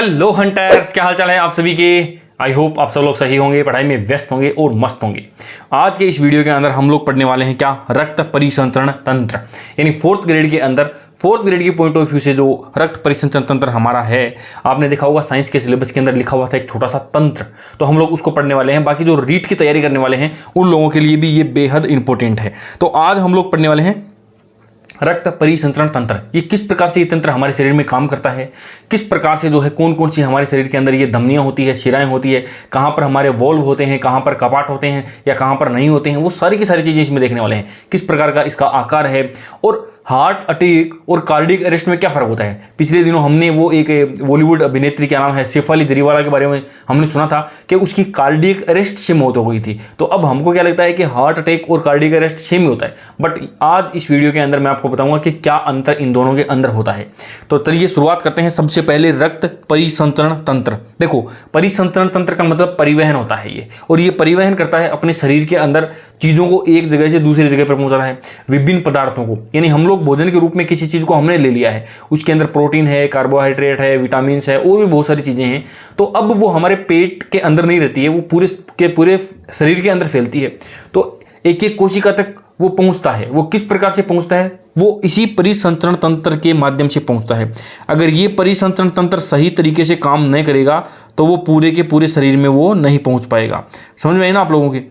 Hello hunters, क्या हाल चाल है आप सभी के। आई होप आप सब लोग सही होंगे, पढ़ाई में व्यस्त होंगे और मस्त होंगे। आज के इस वीडियो के अंदर हम लोग पढ़ने वाले हैं क्या, रक्त परिसंचरण तंत्र। यानी फोर्थ ग्रेड के अंदर, फोर्थ ग्रेड के पॉइंट ऑफ व्यू से जो रक्त परिसंचरण तंत्र हमारा है, आपने देखा होगा साइंस के सिलेबस के अंदर लिखा हुआ था एक छोटा सा तंत्र, तो हम लोग उसको पढ़ने वाले हैं। बाकी जो रीट की तैयारी करने वाले हैं उन लोगों के लिए भी ये बेहद इंपॉर्टेंट है। तो आज हम लोग पढ़ने वाले हैं रक्त परिसंचरण तंत्र। ये किस प्रकार से ये तंत्र हमारे शरीर में काम करता है, किस प्रकार से जो है कौन कौन सी हमारे शरीर के अंदर ये धमनियां होती है, शिराएं होती है, कहाँ पर हमारे वॉल्व होते हैं, कहाँ पर कपाट होते हैं या कहाँ पर नहीं होते हैं, वो सारी की सारी चीज़ें इसमें देखने वाले हैं। किस प्रकार का इसका आकार है और हार्ट अटैक और कार्डियक अरेस्ट में क्या फ़र्क होता है। पिछले दिनों हमने वो एक बॉलीवुड अभिनेत्री, क्या नाम है, शेफाली जरीवाला के बारे में हमने सुना था कि उसकी कार्डियक अरेस्ट से मौत हो गई थी। तो अब हमको क्या लगता है कि हार्ट अटैक और कार्डियक अरेस्ट सेम ही होता है, बट आज इस वीडियो के अंदर मैं आपको बताऊंगा कि क्या अंतर इन दोनों के अंदर होता है। तो चलिए शुरुआत करते हैं। सबसे पहले रक्त परिसंचरण तंत्र। देखो, परिसंचरण तंत्र का मतलब परिवहन होता है ये, और ये परिवहन करता है अपने शरीर के अंदर चीज़ों को एक जगह से दूसरी जगह पर पहुंचाता है, विभिन्न पदार्थों को। यानी हम लोग भोजन के रूप में किसी चीज़ को हमने ले लिया है, उसके अंदर प्रोटीन है, कार्बोहाइड्रेट है, विटामिन है और भी बहुत सारी चीज़ें हैं, तो अब वो हमारे पेट के अंदर नहीं रहती है, वो पूरे शरीर के अंदर फैलती है। तो एक एक कोशिका तक वो पहुंचता है। वो किस प्रकार से पहुंचता है, वो इसी परिसंचरण तंत्र के माध्यम से पहुंचता है। अगर ये परिसंचरण तंत्र सही तरीके से काम नहीं करेगा तो वो पूरे के पूरे शरीर में वो नहीं पहुंच पाएगा। समझ में आई ना आप लोगों के।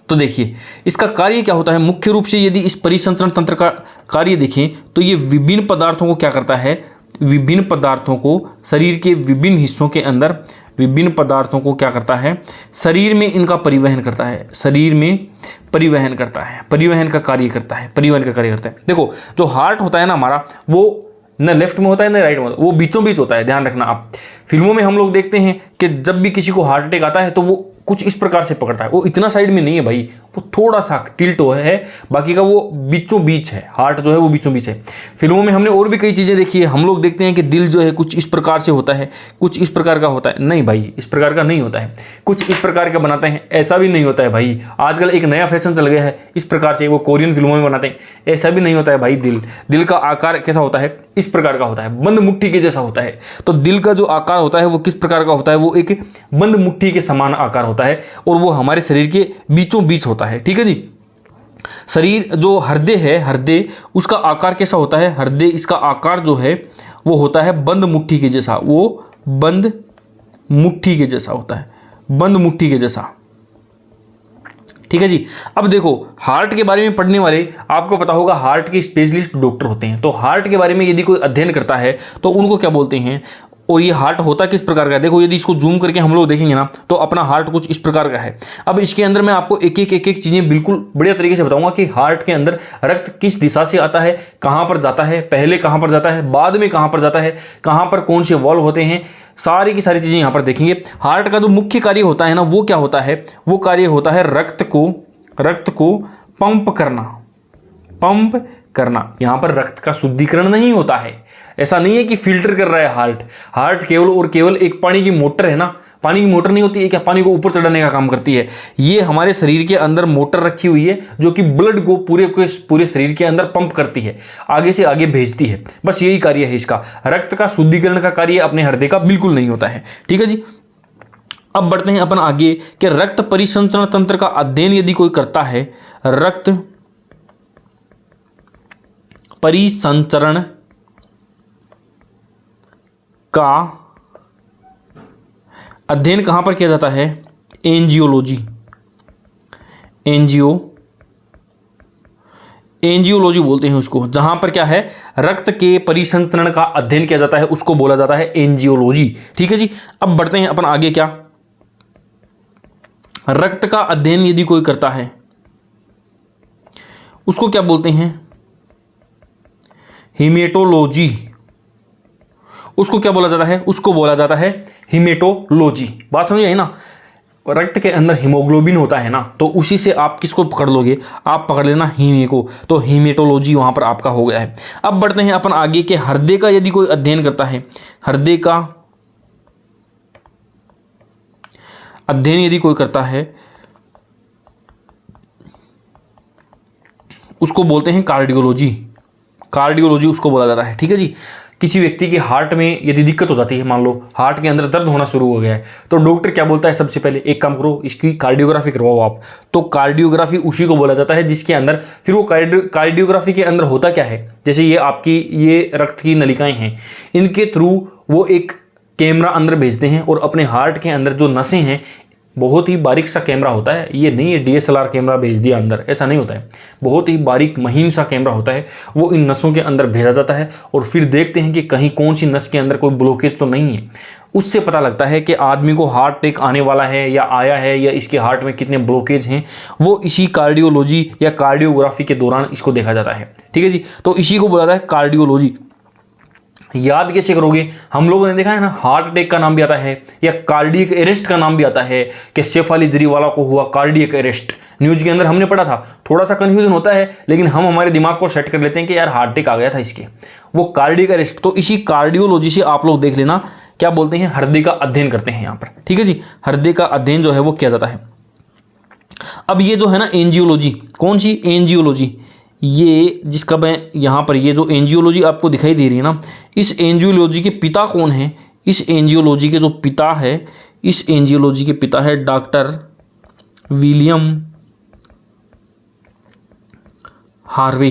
तो देखिए इसका कार्य क्या होता है। मुख्य रूप से यदि इस परिसंचरण तंत्र का कार्य देखें तो ये विभिन्न पदार्थों को क्या करता है, विभिन्न पदार्थों को शरीर के विभिन्न हिस्सों के अंदर, विभिन्न पदार्थों को क्या करता है, शरीर में इनका परिवहन करता है, शरीर में परिवहन करता है, परिवहन का कार्य करता है, परिवहन का कार्य करता है। देखो जो हार्ट होता है ना हमारा, वो न लेफ्ट में होता है न राइट में होता है, वो बीचों बीच होता है। ध्यान रखना आप, फिल्मों में हम लोग देखते हैं कि जब भी किसी को हार्ट अटैक आता है तो वो कुछ इस प्रकार से पकड़ता है। वो इतना साइड में नहीं है भाई, वो थोड़ा सा टिल्ट है, बाकी का वो बीचों बीच है। हार्ट जो है वो बीचों बीच है। फिल्मों में हमने और भी कई चीज़ें देखी है। हम लोग देखते हैं कि दिल जो है कुछ इस प्रकार से होता है, कुछ इस प्रकार का होता है। नहीं भाई, इस प्रकार का नहीं होता है, कुछ इस प्रकार का बनाते हैं, ऐसा भी नहीं होता है भाई। आजकल एक नया फैशन चल गया है, इस प्रकार से वो कोरियन फिल्मों में बनाते हैं, ऐसा भी नहीं होता है भाई। दिल का आकार कैसा होता है, इस प्रकार का होता है, बंद मुट्ठी के जैसा होता है। तो दिल का जो आकार होता है वो किस प्रकार का होता है, वो एक बंद मुट्ठी के समान आकार होता है और वो हमारे शरीर के बीचों बीच होता है। ठीक है जी। शरीर जो हृदय है, हृदय उसका आकार कैसा होता है, हृदय इसका आकार जो है वो होता है बंद मुट्ठी के जैसा, वो बंद मुट्ठी के जैसा होता है, बंद मुट्ठी के जैसा। ठीक है जी। अब देखो हार्ट के बारे में पढ़ने वाले, आपको पता होगा हार्ट के स्पेशलिस्ट डॉक्टर होते हैं। तो हार्ट के बारे में यदि कोई अध्ययन करता है तो उनको क्या बोलते हैं, और ये हार्ट होता किस प्रकार का है। देखो यदि इसको जूम करके हम लोग देखेंगे ना तो अपना हार्ट कुछ इस प्रकार का है। अब इसके अंदर मैं आपको एक एक चीज़ें बिल्कुल बढ़िया तरीके से बताऊंगा कि हार्ट के अंदर रक्त किस दिशा से आता है, कहाँ पर जाता है, पहले कहाँ पर जाता है, बाद में कहाँ पर जाता है, कहाँ पर कौन से वॉल्व होते हैं, सारी की सारी चीज़ें यहाँ पर देखेंगे। हार्ट का जो मुख्य कार्य होता है ना, वो क्या होता है, वो कार्य होता है रक्त को पंप करना। यहाँ पर रक्त का शुद्धिकरण नहीं होता है। ऐसा नहीं है कि फिल्टर कर रहा है हार्ट केवल और केवल एक पानी की मोटर है ना। पानी की मोटर नहीं होती है क्या, पानी को ऊपर चढ़ाने का काम करती है। ये हमारे शरीर के अंदर मोटर रखी हुई है जो कि ब्लड को पूरे शरीर के अंदर पंप करती है, आगे से आगे भेजती है। बस यही कार्य है इसका। रक्त का शुद्धिकरण का कार्य अपने हृदय का बिल्कुल नहीं होता है। ठीक है जी। अब बढ़ते हैं अपन आगे कि रक्त परिसंचरण तंत्र का अध्ययन यदि कोई करता है, रक्त परिसंचरण का अध्ययन कहां पर किया जाता है, एंजियोलॉजी बोलते हैं उसको। जहां पर क्या है, रक्त के परिसंचरण का अध्ययन किया जाता है उसको बोला जाता है एंजियोलॉजी। ठीक है जी। अब बढ़ते हैं अपन आगे, क्या रक्त का अध्ययन यदि कोई करता है उसको क्या बोलते हैं, हीमेटोलॉजी। उसको क्या बोला जाता है, उसको बोला जाता है हीमेटोलॉजी। बात समझ आई ना। रक्त के अंदर हीमोग्लोबिन होता है ना, तो उसी से आप किसको पकड़ लोगे, आप पकड़ लेना हीमे को। तो हीमेटोलॉजी वहां पर आपका हो गया है। अब बढ़ते हैं अपन आगे के हृदय का यदि कोई अध्ययन करता है, हृदय का अध्ययन यदि कोई करता है उसको बोलते हैं कार्डियोलॉजी। कार्डियोलॉजी उसको बोला जाता है। ठीक है जी। किसी व्यक्ति के हार्ट में यदि दिक्कत हो जाती है, मान लो हार्ट के अंदर दर्द होना शुरू हो गया है, तो डॉक्टर क्या बोलता है, सबसे पहले एक काम करो, इसकी कार्डियोग्राफी करवाओ आप। तो कार्डियोग्राफी उसी को बोला जाता है जिसके अंदर फिर वो कार्डियोग्राफी के अंदर होता क्या है, जैसे ये आपकी ये रक्त की नलिकाएं हैं, इनके थ्रू वो एक कैमरा अंदर भेजते हैं और अपने हार्ट के अंदर जो नसें हैं, बहुत ही बारीक सा कैमरा होता है, ये नहीं है DSLR कैमरा भेज दिया अंदर, ऐसा नहीं होता है, बहुत ही बारीक महीन सा कैमरा होता है, वो इन नसों के अंदर भेजा जाता है और फिर देखते हैं कि कहीं कौन सी नस के अंदर कोई ब्लॉकेज तो नहीं है। उससे पता लगता है कि आदमी को हार्ट अटैक आने वाला है या आया है, या इसके हार्ट में कितने ब्लॉकेज हैं, वो इसी कार्डियोलॉजी या कार्डियोग्राफी के दौरान इसको देखा जाता है। ठीक है जी, तो इसी को बोला जाता है कार्डियोलॉजी। याद कैसे करोगे, हम लोगों ने देखा है ना, हार्ट अटैक का नाम भी आता है या कार्डियक अरेस्ट का नाम भी आता है कि सैफ अली जरीवाला को हुआ कार्डियक अरेस्ट, न्यूज के अंदर हमने पढ़ा था। थोड़ा सा कंफ्यूजन होता है, लेकिन हम हमारे दिमाग को सेट कर लेते हैं कि यार हार्ट अटैक आ गया था इसके, वो कार्डियक अरेस्ट। तो इसी कार्डियोलॉजी से आप लोग देख लेना क्या बोलते हैं, हृदय का अध्ययन करते हैं यहाँ पर। ठीक है जी, हृदय का अध्ययन जो है वो किया जाता है। अब ये जो है ना एंजियोलॉजी, कौन सी एंजियोलॉजी, ये जिसका मैं यहाँ पर ये जो एंजियोलॉजी आपको दिखाई दे रही है ना, इस एंजियोलॉजी के पिता कौन है, इस एंजियोलॉजी के जो पिता है, इस एंजियोलॉजी के पिता है doctor William Harvey.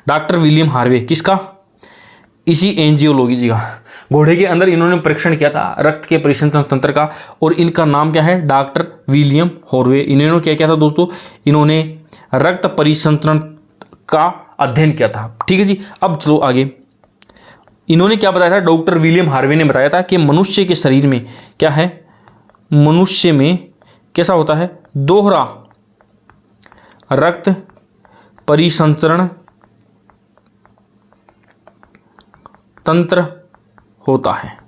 Doctor William Harvey किसका, इसी एंजियोलॉजी का। घोड़े के अंदर इन्होंने परीक्षण किया था रक्त के परिसंचरण तंत्र का, और इनका नाम क्या है, डॉक्टर विलियम हार्वे। इन्होंने क्या किया था दोस्तों, इन्होंने रक्त परिसंचरण का अध्ययन किया था। ठीक है जी, अब तो आगे इन्होंने क्या बताया था, डॉक्टर विलियम हार्वे ने बताया था कि मनुष्य के शरीर में क्या है, मनुष्य में कैसा होता है, दोहरा रक्त परिसंचरण तंत्र होता है।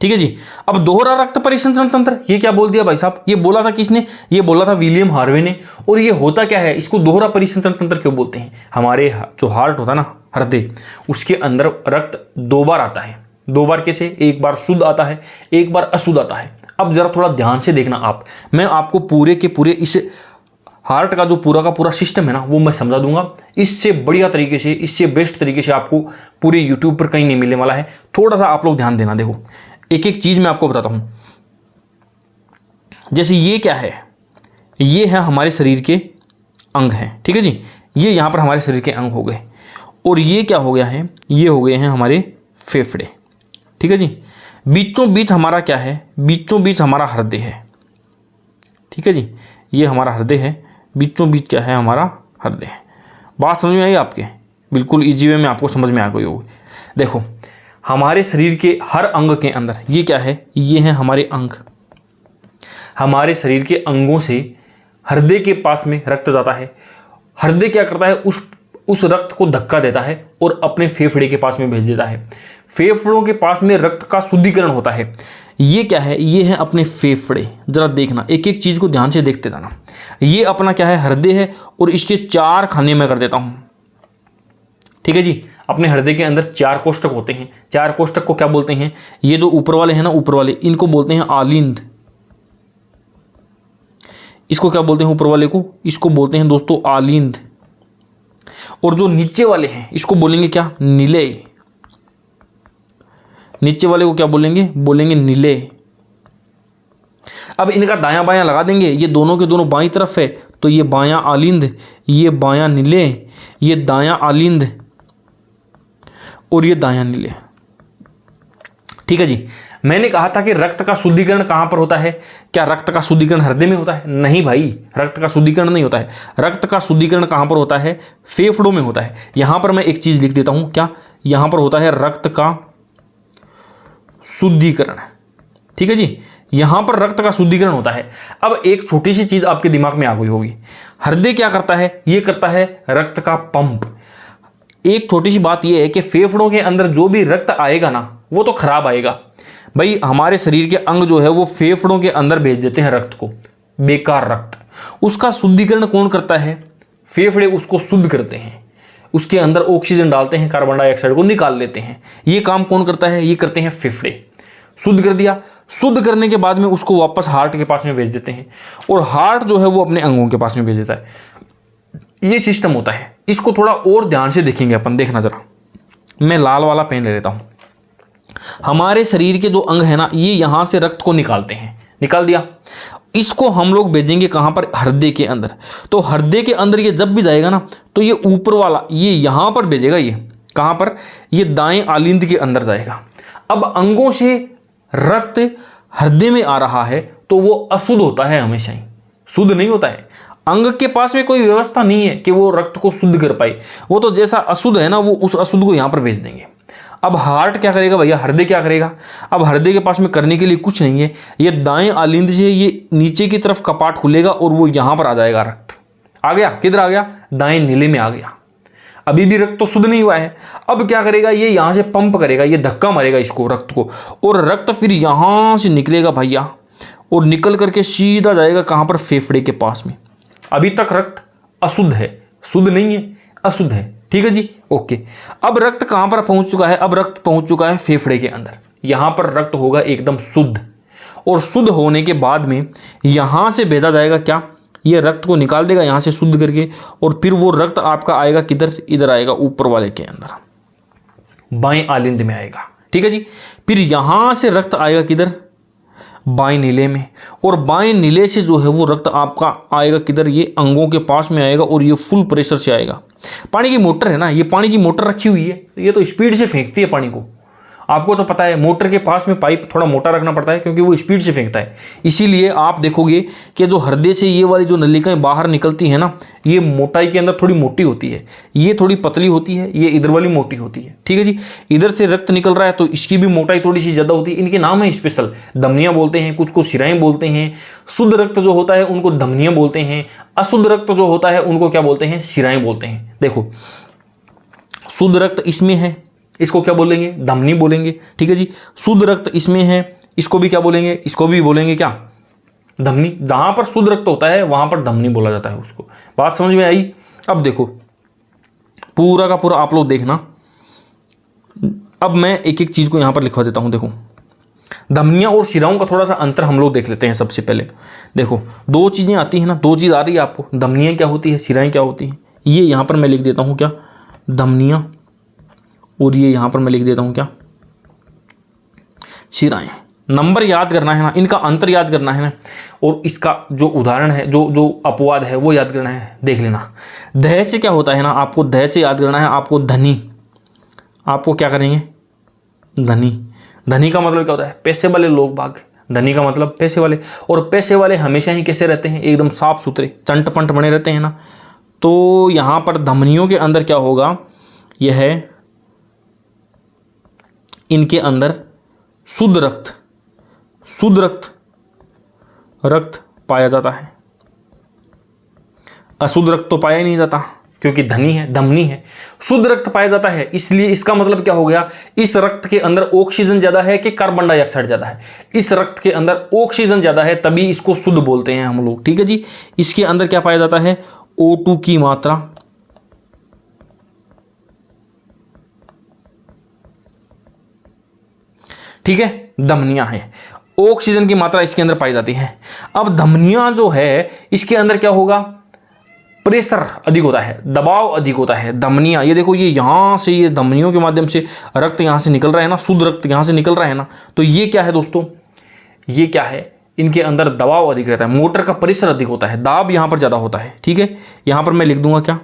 ठीक है जी, अब दोहरा रक्त परिसंचरण तंत्र, ये क्या बोल दिया भाई साहब, ये बोला था किसने, ये बोला था विलियम हार्वे ने। और ये होता क्या है, इसको दोहरा परिसंचरण तंत्र क्यों बोलते हैं, हमारे जो हार्ट होता है ना, हृदय, उसके अंदर रक्त दो बार आता है। दो बार कैसे, एक बार शुद्ध आता है, एक बार अशुद्ध आता है। अब जरा थोड़ा ध्यान से देखना आप, मैं आपको पूरे के पूरे इस हार्ट का जो पूरा का पूरा सिस्टम है ना, वो मैं समझा दूंगा। इससे बढ़िया तरीके से, इससे बेस्ट तरीके से आपको पूरे यूट्यूब पर कहीं नहीं मिलने वाला है। थोड़ा सा आप लोग ध्यान देना, देखो एक एक चीज मैं आपको बताता हूं। जैसे ये क्या है, ये है हमारे शरीर के अंग हैं। ठीक है जी, ये यहां पर हमारे शरीर के अंग हो गए, और ये क्या हो गया है, ये हो गए हैं हमारे फेफड़े। ठीक है जी, बीचों बीच हमारा क्या है, बीचों बीच हमारा हृदय है। ठीक है जी, ये हमारा हृदय है, बीचों बीच क्या है, हमारा हृदय है। बात समझ में आई आपके, बिल्कुल इजी वे में आपको समझ में आ गई होगी। देखो हमारे शरीर के हर अंग के अंदर ये क्या है, ये हैं हमारे अंग। हमारे शरीर के अंगों से हृदय के पास में रक्त जाता है। हृदय क्या करता है, उस रक्त को धक्का देता है और अपने फेफड़े के पास में भेज देता है। फेफड़ों के पास में रक्त का शुद्धिकरण होता है। ये क्या है, ये है अपने फेफड़े। जरा देखना, एक एक चीज को ध्यान से देखते जाना। ये अपना क्या है, हृदय है, और इसके चार खाने में कर देता हूं। ठीक है जी, अपने हृदय के अंदर चार कोष्ठक होते हैं। चार कोष्ठक को क्या बोलते हैं, ये जो ऊपर वाले हैं ना, ऊपर वाले, इनको बोलते हैं आलिंद। इसको क्या बोलते हैं, ऊपर वाले को, इसको बोलते हैं दोस्तों आलिंद। और जो नीचे वाले हैं इसको बोलेंगे क्या, निलय। नीचे वाले को क्या बोलेंगे, बोलेंगे निलय। अब इनका दायां बायां लगा देंगे, ये दोनों के दोनों बाईं तरफ है, तो ये बायां आलिंद, ये बायां निलय, ये दायां आलिंद और ये दायां निलय। ठीक है जी, मैंने कहा था कि रक्त का शुद्धिकरण कहां पर होता है, क्या रक्त का शुद्धिकरण हृदय में होता है? नहीं भाई, रक्त का शुद्धिकरण नहीं होता है। रक्त का शुद्धिकरण कहां पर होता है, फेफड़ों में होता है। यहां पर मैं एक चीज लिख देता हूं, क्या, यहां पर होता है रक्त का शुद्धिकरण। ठीक है जी, यहां पर रक्त का शुद्धिकरण होता है। अब एक छोटी सी चीज आपके दिमाग में आ गई होगी, हृदय क्या करता है, ये करता है रक्त का पंप। एक छोटी सी बात यह है कि फेफड़ों के अंदर जो भी रक्त आएगा ना, वो तो खराब आएगा भाई। हमारे शरीर के अंग जो है वो फेफड़ों के अंदर भेज देते हैं रक्त को, बेकार रक्त। उसका शुद्धिकरण कौन करता है, फेफड़े उसको शुद्ध करते हैं, उसके अंदर ऑक्सीजन डालते हैं, कार्बन डाइऑक्साइड को निकाल लेते हैं। ये काम कौन करता है, ये करते हैं फेफड़े। शुद्ध कर दिया, शुद्ध करने के बाद में उसको वापस हार्ट के पास में भेज देते हैं, और हार्ट जो है वो अपने अंगों के पास में भेज देता है। ये सिस्टम होता है। इसको थोड़ा और ध्यान से देखेंगे अपन, देखना जरा, मैं लाल वाला पेन ले लेता हूँ। हमारे शरीर के जो अंग है ना, ये यहाँ से रक्त को निकालते हैं, निकाल दिया। इसको हम लोग भेजेंगे कहाँ पर, हृदय के अंदर। तो हृदय के अंदर ये जब भी जाएगा ना, तो ये ऊपर वाला ये यहाँ पर भेजेगा, ये कहाँ पर, ये दाएं आलिंद के अंदर जाएगा। अब अंगों से रक्त हृदय में आ रहा है तो वो अशुद्ध होता है, हमेशा ही शुद्ध नहीं होता है। अंग के पास में कोई व्यवस्था नहीं है कि वो रक्त को शुद्ध कर पाए, वो तो जैसा अशुद्ध है ना, वो उस अशुद्ध को यहाँ पर भेज देंगे। अब हार्ट क्या करेगा भैया, हृदय क्या करेगा, अब हृदय के पास में करने के लिए कुछ नहीं है, ये दाएं आलिंद से ये नीचे की तरफ कपाट खुलेगा और वो यहाँ पर आ जाएगा, रक्त आ गया, किधर आ गया, दाएं नीले में आ गया। अभी भी रक्त तो शुद्ध नहीं हुआ है। अब क्या करेगा, ये यहाँ से पंप करेगा, ये धक्का मारेगा इसको, रक्त को, और रक्त फिर यहाँ से निकलेगा भैया, और निकल करके सीधा जाएगा कहाँ पर, फेफड़े के पास में। अभी तक रक्त अशुद्ध है, शुद्ध नहीं है, अशुद्ध है, ठीक है जी, ओके। अब रक्त कहाँ पर पहुँच चुका है, अब रक्त पहुँच चुका है फेफड़े के अंदर। यहाँ पर रक्त होगा एकदम शुद्ध, और शुद्ध होने के बाद में यहाँ से भेजा जाएगा क्या, ये रक्त को निकाल देगा यहाँ से शुद्ध करके, और फिर वो रक्त आपका आएगा किधर, इधर आएगा, ऊपर वाले के अंदर, बाएं आलिंद में आएगा, ठीक है जी। फिर यहाँ से रक्त आएगा किधर, बाएं नीले में, और बाएं नीले से जो है वो रक्त आपका आएगा किधर, ये अंगों के पास में आएगा, और ये फुल प्रेशर से आएगा। पानी की मोटर है ना, ये पानी की मोटर रखी हुई है, ये तो स्पीड से फेंकती है पानी को, आपको तो पता है। मोटर के पास में पाइप थोड़ा मोटा रखना पड़ता है क्योंकि वो स्पीड से फेंकता है। इसीलिए आप देखोगे कि जो हृदय से ये वाली जो नलिकाएं बाहर निकलती हैं ना, ये मोटाई के अंदर थोड़ी मोटी होती है, ये थोड़ी पतली होती है, ये इधर वाली मोटी होती है, ठीक है जी। इधर से रक्त निकल रहा है तो इसकी भी मोटाई थोड़ी सी ज़्यादा होती है। इनके नाम है स्पेशल, धमनियाँ बोलते हैं, कुछ को शिराएँ बोलते हैं। शुद्ध रक्त जो होता है उनको धमनियाँ बोलते हैं, अशुद्ध रक्त जो होता है उनको क्या बोलते हैं, शिराएँ बोलते हैं। देखो, शुद्ध रक्त इसमें है, इसको क्या बोलेंगे, धमनी बोलेंगे, ठीक है जी। शुद्ध रक्त इसमें है, इसको भी क्या बोलेंगे, इसको भी बोलेंगे क्या, धमनी। जहां पर शुद्ध रक्त होता है वहां पर धमनी बोला जाता है उसको। बात समझ में आई। अब देखो पूरा का पूरा आप लोग देखना। अब मैं एक एक चीज को यहां पर लिखवा देता हूं। देखो, धमनियां और शिराओं का थोड़ा सा अंतर हम लोग देख लेते हैं। सबसे पहले देखो, दो चीजें आती हैं ना, दो चीज आ रही है आपको, धमनियां क्या होती है, शिराएं क्या होती हैं। ये यहां पर मैं लिख देता हूं क्या, धमनियां, और ये यहां पर मैं लिख देता हूं क्या, शिराएं। नंबर याद करना है ना, इनका अंतर याद करना है ना, और इसका जो उदाहरण है, जो अपवाद है वो याद करना है, देख लेना। दह से क्या होता है ना, आपको दह से याद करना है, आपको धनी, आपको क्या करेंगे, धनी। धनी का मतलब क्या होता है, पैसे वाले लोग बाग, धनी का मतलब पैसे वाले। और पैसे वाले हमेशा ही कैसे रहते हैं, एकदम साफ सुथरे, चंट पंट बने रहते हैं ना। तो यहाँ पर धमनियों के अंदर क्या होगा, यह है इनके अंदर शुद्ध रक्त पाया जाता है। अशुद्ध रक्त तो पाया ही नहीं जाता क्योंकि धनी है, धमनी है। शुद्ध रक्त पाया जाता है, इसलिए इसका मतलब क्या हो गया, इस रक्त के अंदर ऑक्सीजन ज्यादा है कि कार्बन डाइऑक्साइड ज्यादा है। इस रक्त के अंदर ऑक्सीजन ज्यादा है, तभी इसको शुद्ध बोलते हैं हम लोग, ठीक है जी। इसके अंदर क्या पाया जाता है, O2 की मात्रा, ठीक है। धमनियां हैं, ऑक्सीजन की मात्रा इसके अंदर पाई जाती है। अब धमनियां जो है इसके अंदर क्या होगा, प्रेशर अधिक होता है, दबाव अधिक होता है। धमनियां, ये देखो, ये यहां से, ये धमनियों के माध्यम से रक्त यहां से निकल रहा है ना, शुद्ध रक्त यहां से निकल रहा है ना। तो ये क्या है दोस्तों, ये क्या है, इनके अंदर दबाव अधिक रहता है, मोटर का प्रेशर अधिक होता है, दाब यहां पर ज्यादा होता है, ठीक है। यहां पर मैं लिख दूंगा क्या,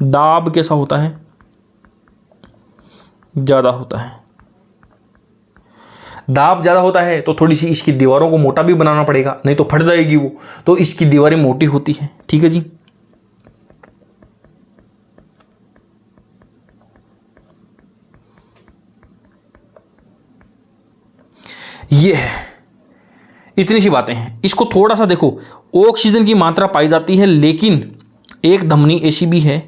दाब कैसा होता है, ज्यादा होता है। दाब ज़्यादा होता है तो थोड़ी सी इसकी दीवारों को मोटा भी बनाना पड़ेगा, नहीं तो फट जाएगी वो, तो इसकी दीवारें मोटी होती हैं, ठीक है जी। ये है, इतनी सी बातें हैं। इसको थोड़ा सा देखो, ऑक्सीजन की मात्रा पाई जाती है, लेकिन एक धमनी ऐसी भी है,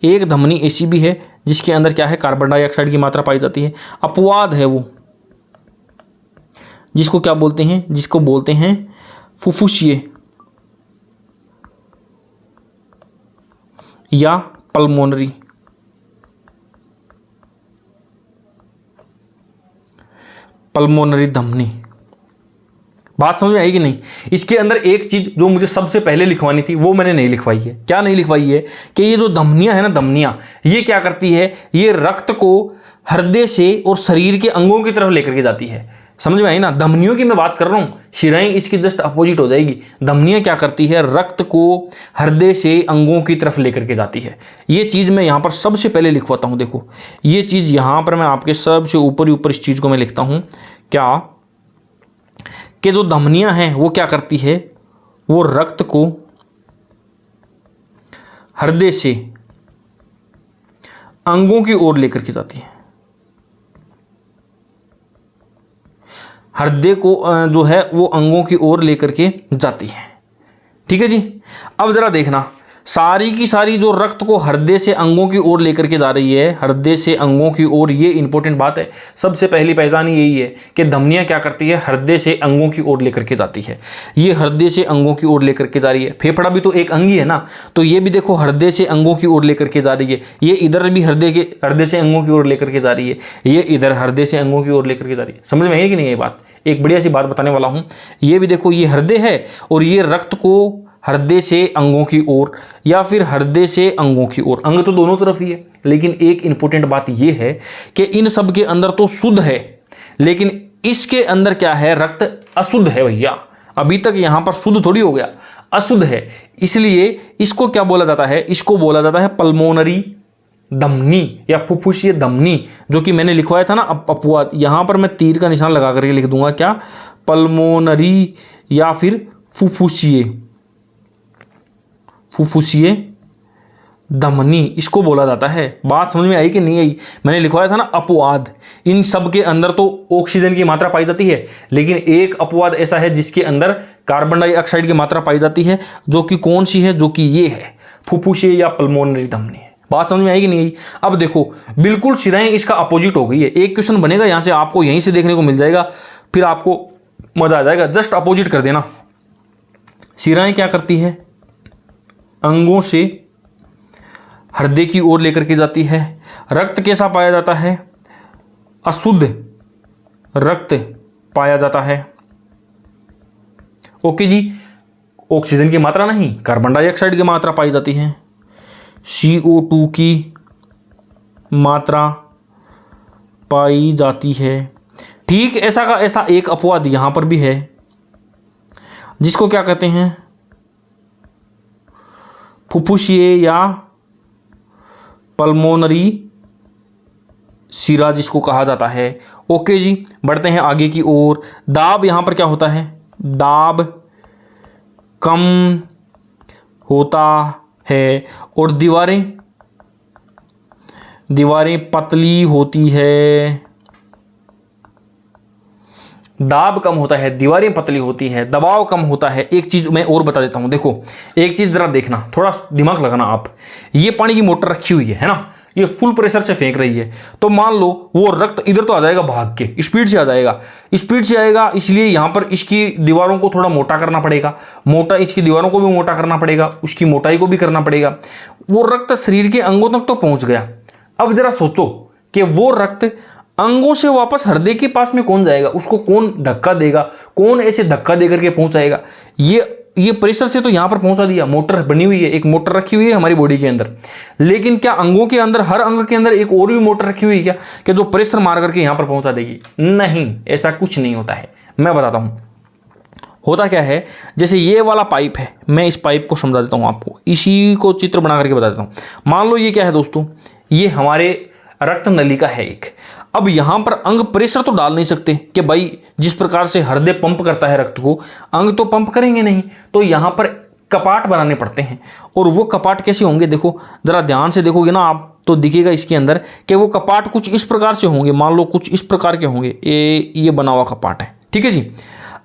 एक धमनी ऐसी भी है जिसके अंदर क्या है, कार्बन डाइऑक्साइड की मात्रा पाई जाती है। अपवाद है वो, जिसको क्या बोलते हैं, जिसको बोलते हैं फुफ्फुसिए या पल्मोनरी। पल्मोनरी धमनी, बात समझ में आई कि नहीं? इसके अंदर एक चीज जो मुझे सबसे पहले लिखवानी थी वो मैंने नहीं लिखवाई है। क्या नहीं लिखवाई है? कि ये जो धमनियां है ना, धमनियां, ये क्या करती है? ये रक्त को हृदय से और शरीर के अंगों की तरफ लेकर के जाती है। समझ में आई ना? धमनियों की मैं बात कर रहा हूं, शिराएं इसकी जस्ट अपोजिट हो जाएगी। धमनियां क्या करती है? रक्त को हृदय से अंगों की तरफ लेकर के जाती है। ये चीज मैं यहां पर सबसे पहले लिखवाता हूं। देखो ये चीज यहां पर मैं आपके सबसे ऊपर ही ऊपर इस चीज को मैं लिखता हूं। क्या कि जो धमनियां हैं वो क्या करती है? वो रक्त को हृदय से अंगों की ओर लेकर के जाती है। हृदय को जो है वो अंगों की ओर लेकर के जाती है। ठीक है जी। अब जरा देखना, सारी की सारी जो रक्त को हृदय से अंगों की ओर लेकर के जा रही है, हृदय से अंगों की ओर, ये इंपॉर्टेंट बात है। सबसे पहली पहचानी यही है कि धमनियां क्या करती है? हृदय से अंगों की ओर लेकर के जाती है। ये हृदय से अंगों की ओर लेकर के जा रही है। फेफड़ा भी तो एक अंग ही है ना, तो ये भी देखो हृदय से अंगों की ओर लेकर के जा रही है। ये इधर भी हृदय से अंगों की ओर लेकर के जा रही है। ये इधर हृदय से अंगों की ओर लेकर के जा रही है। समझ में है कि नहीं? ये बात एक बढ़िया सी बात बताने वाला हूं। ये भी देखो, ये हृदय है और ये रक्त को हृदय से अंगों की ओर या फिर हृदय से अंगों की ओर, अंग तो दोनों तरफ ही है। लेकिन एक इंपॉर्टेंट बात यह है कि इन सब के अंदर तो शुद्ध है, लेकिन इसके अंदर क्या है? रक्त अशुद्ध है भैया। अभी तक यहां पर शुद्ध थोड़ी हो गया, अशुद्ध है। इसलिए इसको क्या बोला जाता है? इसको बोला जाता है पल्मोनरी धमनी या फुफ्फुसीय धमनी, जो कि मैंने लिखवाया था ना अपवाद। यहां पर मैं तीर का निशान लगा करके लिख दूंगा। क्या? पल्मोनरी या फिर फुफ्फुसीय धमनी, इसको बोला जाता है। बात समझ में आई कि नहीं आई? मैंने लिखवाया था ना अपवाद। इन सब के अंदर तो ऑक्सीजन की मात्रा पाई जाती है, लेकिन एक अपवाद ऐसा है जिसके अंदर कार्बन डाइऑक्साइड की मात्रा पाई जाती है, जो कि कौन सी है? जो कि ये है, फुफ्फुसीय या पल्मोनरी धमनी है। बात समझ में आई कि नहीं आई? अब देखो बिल्कुल शिराएं इसका अपोजिट हो गई है। एक क्वेश्चन बनेगा यहां से, आपको यहीं से देखने को मिल जाएगा, फिर आपको मजा आ जाएगा। जस्ट अपोजिट कर देना। शिराएं क्या करती है? अंगों से हृदय की ओर लेकर के जाती है। रक्त कैसा पाया जाता है? अशुद्ध रक्त पाया जाता है। ओके जी। ऑक्सीजन की मात्रा नहीं, कार्बन डाइऑक्साइड की मात्रा पाई जाती है। CO2 की मात्रा पाई जाती है। ठीक ऐसा का ऐसा एक अपवाद यहां पर भी है, जिसको क्या कहते हैं? फुफ्फुसीय या पल्मोनरी शिरा जिसको कहा जाता है। ओके जी, बढ़ते हैं आगे की ओर। दाब यहां पर क्या होता है? दाब कम होता है और दीवारें पतली होती है। दाब कम होता है, दीवारें पतली होती है, दबाव कम होता है। एक चीज मैं और बता देता हूं। देखो एक चीज जरा देखना, थोड़ा दिमाग लगाना आप। ये पानी की मोटर रखी हुई है ना, ये फुल प्रेशर से फेंक रही है। तो मान लो वो रक्त इधर तो आ जाएगा, भाग के स्पीड से आ जाएगा, स्पीड से आएगा। इसलिए यहां पर इसकी दीवारों को थोड़ा मोटा करना पड़ेगा, इसकी दीवारों को भी मोटा करना पड़ेगा, उसकी मोटाई को भी करना पड़ेगा। वो रक्त शरीर के अंगों तक तो पहुंच गया। अब जरा सोचो कि वो रक्त अंगों से वापस हृदय के पास में कौन जाएगा? उसको कौन धक्का देगा? कौन ऐसे धक्का देकर के पहुंचाएगा? ये प्रेशर से तो यहां पर पहुंचा दिया। मोटर बनी हुई है, एक मोटर रखी हुई है हमारी बॉडी के अंदर। लेकिन क्या अंगों के अंदर, हर अंग के अंदर एक और भी मोटर रखी हुई है क्या, कि जो प्रेशर मार करके यहां पर पहुंचा देगी? नहीं, ऐसा कुछ नहीं होता है। मैं बताता हूं होता क्या है। जैसे ये वाला पाइप है, मैं इस पाइप को समझा देता हूं आपको, इसी को चित्र बना करके बता देता हूं। मान लो ये क्या है दोस्तों? ये हमारे रक्त नलिका है एक। अब यहां पर अंग प्रेशर तो डाल नहीं सकते कि भाई जिस प्रकार से हृदय पंप करता है रक्त को, अंग तो पंप करेंगे नहीं। तो यहां पर कपाट बनाने पड़ते हैं। और वो कपाट कैसे होंगे? देखो जरा ध्यान से देखोगे ना आप, तो दिखेगा इसके अंदर कि वो कपाट कुछ इस प्रकार से होंगे। मान लो कुछ इस प्रकार के होंगे। ये बना हुआ कपाट है, ठीक है जी।